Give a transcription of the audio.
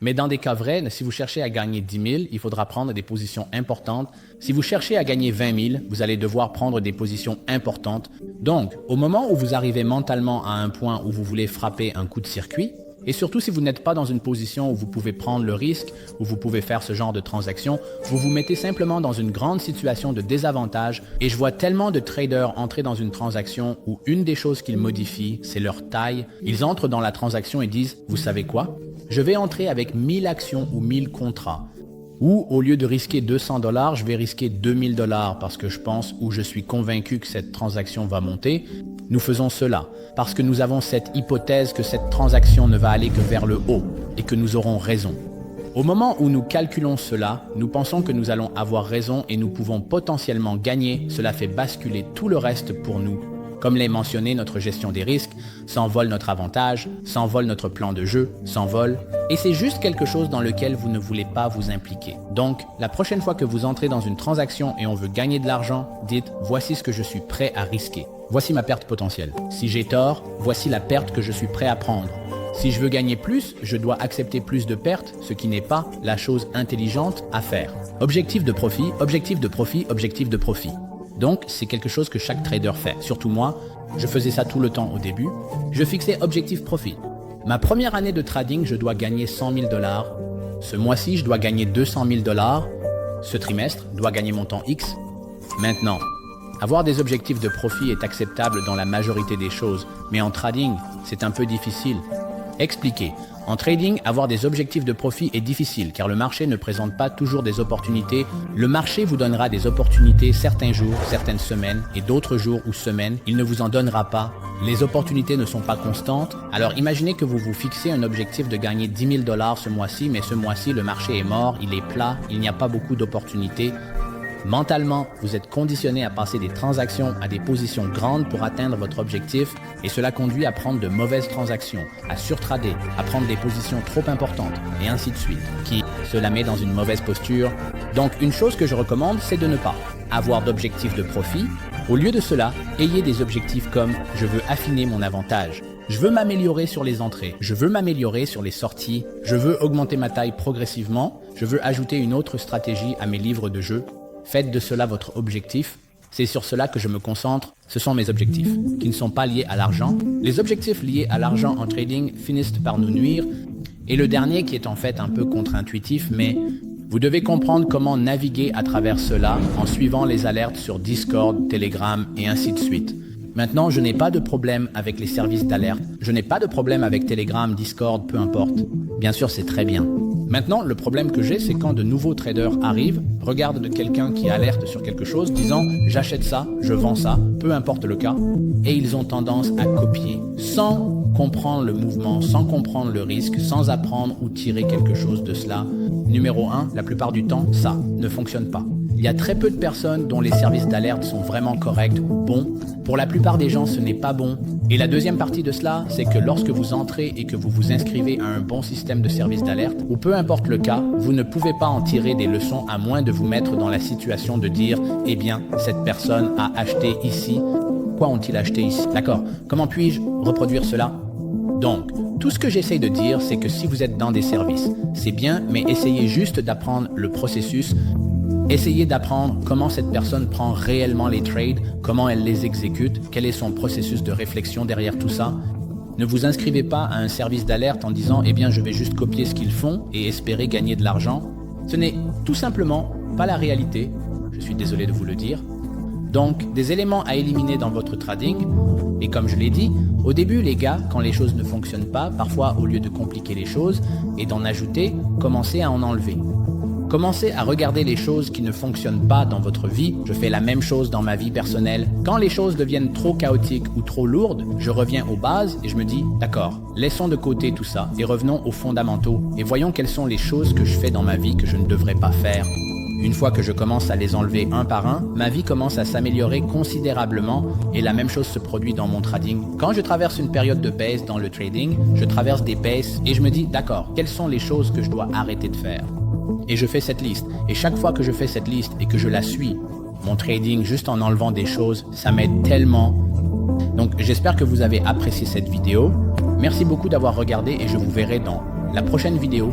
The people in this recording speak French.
Mais dans des cas vrais, si vous cherchez à gagner 10 000, il faudra prendre des positions importantes. Si vous cherchez à gagner 20 000, vous allez devoir prendre des positions importantes. Donc, au moment où vous arrivez mentalement à un point où vous voulez frapper un coup de circuit, et surtout si vous n'êtes pas dans une position où vous pouvez prendre le risque, où vous pouvez faire ce genre de transaction, vous vous mettez simplement dans une grande situation de désavantage. Et je vois tellement de traders entrer dans une transaction où une des choses qu'ils modifient, c'est leur taille. Ils entrent dans la transaction et disent « Vous savez quoi? Je vais entrer avec 1000 actions ou 1000 contrats. » Ou au lieu de risquer 200 $, je vais risquer 2000 $ parce que je pense ou je suis convaincu que cette transaction va monter. Nous faisons cela parce que nous avons cette hypothèse que cette transaction ne va aller que vers le haut et que nous aurons raison. Au moment où nous calculons cela, nous pensons que nous allons avoir raison et nous pouvons potentiellement gagner. Cela fait basculer tout le reste pour nous. Comme l'ai mentionné, notre gestion des risques s'envole notre avantage, s'envole notre plan de jeu, s'envole. Et c'est juste quelque chose dans lequel vous ne voulez pas vous impliquer. Donc, la prochaine fois que vous entrez dans une transaction et on veut gagner de l'argent, dites « Voici ce que je suis prêt à risquer. Voici ma perte potentielle. Si j'ai tort, voici la perte que je suis prêt à prendre. Si je veux gagner plus, je dois accepter plus de pertes, ce qui n'est pas la chose intelligente à faire. Objectif de profit, objectif de profit, objectif de profit. Donc, c'est quelque chose que chaque trader fait. Surtout moi, je faisais ça tout le temps au début. Je fixais objectif profit. Ma première année de trading, je dois gagner 100 000 $. Ce mois-ci, je dois gagner 200 000 $. Ce trimestre, je dois gagner mon temps X. Maintenant, avoir des objectifs de profit est acceptable dans la majorité des choses, mais en trading, c'est un peu difficile. Expliquer. En trading, avoir des objectifs de profit est difficile car le marché ne présente pas toujours des opportunités. Le marché vous donnera des opportunités certains jours, certaines semaines et d'autres jours ou semaines, il ne vous en donnera pas. Les opportunités ne sont pas constantes. Alors imaginez que vous vous fixez un objectif de gagner 10 000 $ ce mois-ci, mais ce mois-ci le marché est mort, il est plat, il n'y a pas beaucoup d'opportunités. Mentalement, vous êtes conditionné à passer des transactions à des positions grandes pour atteindre votre objectif et cela conduit à prendre de mauvaises transactions, à surtrader, à prendre des positions trop importantes et ainsi de suite, qui cela met dans une mauvaise posture. Donc une chose que je recommande, c'est de ne pas avoir d'objectifs de profit. Au lieu de cela, ayez des objectifs comme « je veux affiner mon avantage ». Je veux m'améliorer sur les entrées, je veux m'améliorer sur les sorties, je veux augmenter ma taille progressivement, je veux ajouter une autre stratégie à mes livres de jeu. Faites de cela votre objectif. C'est sur cela que je me concentre. Ce sont mes objectifs, qui ne sont pas liés à l'argent. Les objectifs liés à l'argent en trading finissent par nous nuire. Et le dernier qui est en fait un peu contre-intuitif, mais vous devez comprendre comment naviguer à travers cela en suivant les alertes sur Discord, Telegram et ainsi de suite. Maintenant, je n'ai pas de problème avec les services d'alerte. Je n'ai pas de problème avec Telegram, Discord, peu importe. Bien sûr, c'est très bien. Maintenant, le problème que j'ai, c'est quand de nouveaux traders arrivent, regardent de quelqu'un qui alerte sur quelque chose, disant « j'achète ça, je vends ça, peu importe le cas », et ils ont tendance à copier, sans comprendre le mouvement, sans comprendre le risque, sans apprendre ou tirer quelque chose de cela. Numéro 1, la plupart du temps, ça ne fonctionne pas. Il y a très peu de personnes dont les services d'alerte sont vraiment corrects ou bons. Pour la plupart des gens, ce n'est pas bon. Et la deuxième partie de cela, c'est que lorsque vous entrez et que vous vous inscrivez à un bon système de services d'alerte, ou peu importe le cas, vous ne pouvez pas en tirer des leçons à moins de vous mettre dans la situation de dire « Eh bien, cette personne a acheté ici. Quoi ont-ils acheté ici ?» D'accord. Comment puis-je reproduire cela? Donc, tout ce que j'essaye de dire, c'est que si vous êtes dans des services, c'est bien, mais essayez juste d'apprendre le processus. Essayez d'apprendre comment cette personne prend réellement les trades, comment elle les exécute, quel est son processus de réflexion derrière tout ça. Ne vous inscrivez pas à un service d'alerte en disant « Eh bien, je vais juste copier ce qu'ils font et espérer gagner de l'argent ». Ce n'est tout simplement pas la réalité, je suis désolé de vous le dire. Donc, des éléments à éliminer dans votre trading. Et comme je l'ai dit, au début, les gars, quand les choses ne fonctionnent pas, parfois au lieu de compliquer les choses et d'en ajouter, commencez à en enlever. Commencez à regarder les choses qui ne fonctionnent pas dans votre vie. Je fais la même chose dans ma vie personnelle. Quand les choses deviennent trop chaotiques ou trop lourdes, je reviens aux bases et je me dis, d'accord, laissons de côté tout ça et revenons aux fondamentaux et voyons quelles sont les choses que je fais dans ma vie que je ne devrais pas faire. Une fois que je commence à les enlever un par un, ma vie commence à s'améliorer considérablement et la même chose se produit dans mon trading. Quand je traverse une période de baisse dans le trading, je traverse des baisses et je me dis, d'accord, quelles sont les choses que je dois arrêter de faire? Et je fais cette liste. Et chaque fois que je fais cette liste et que je la suis, mon trading, juste en enlevant des choses, ça m'aide tellement. Donc j'espère que vous avez apprécié cette vidéo. Merci beaucoup d'avoir regardé et je vous verrai dans la prochaine vidéo.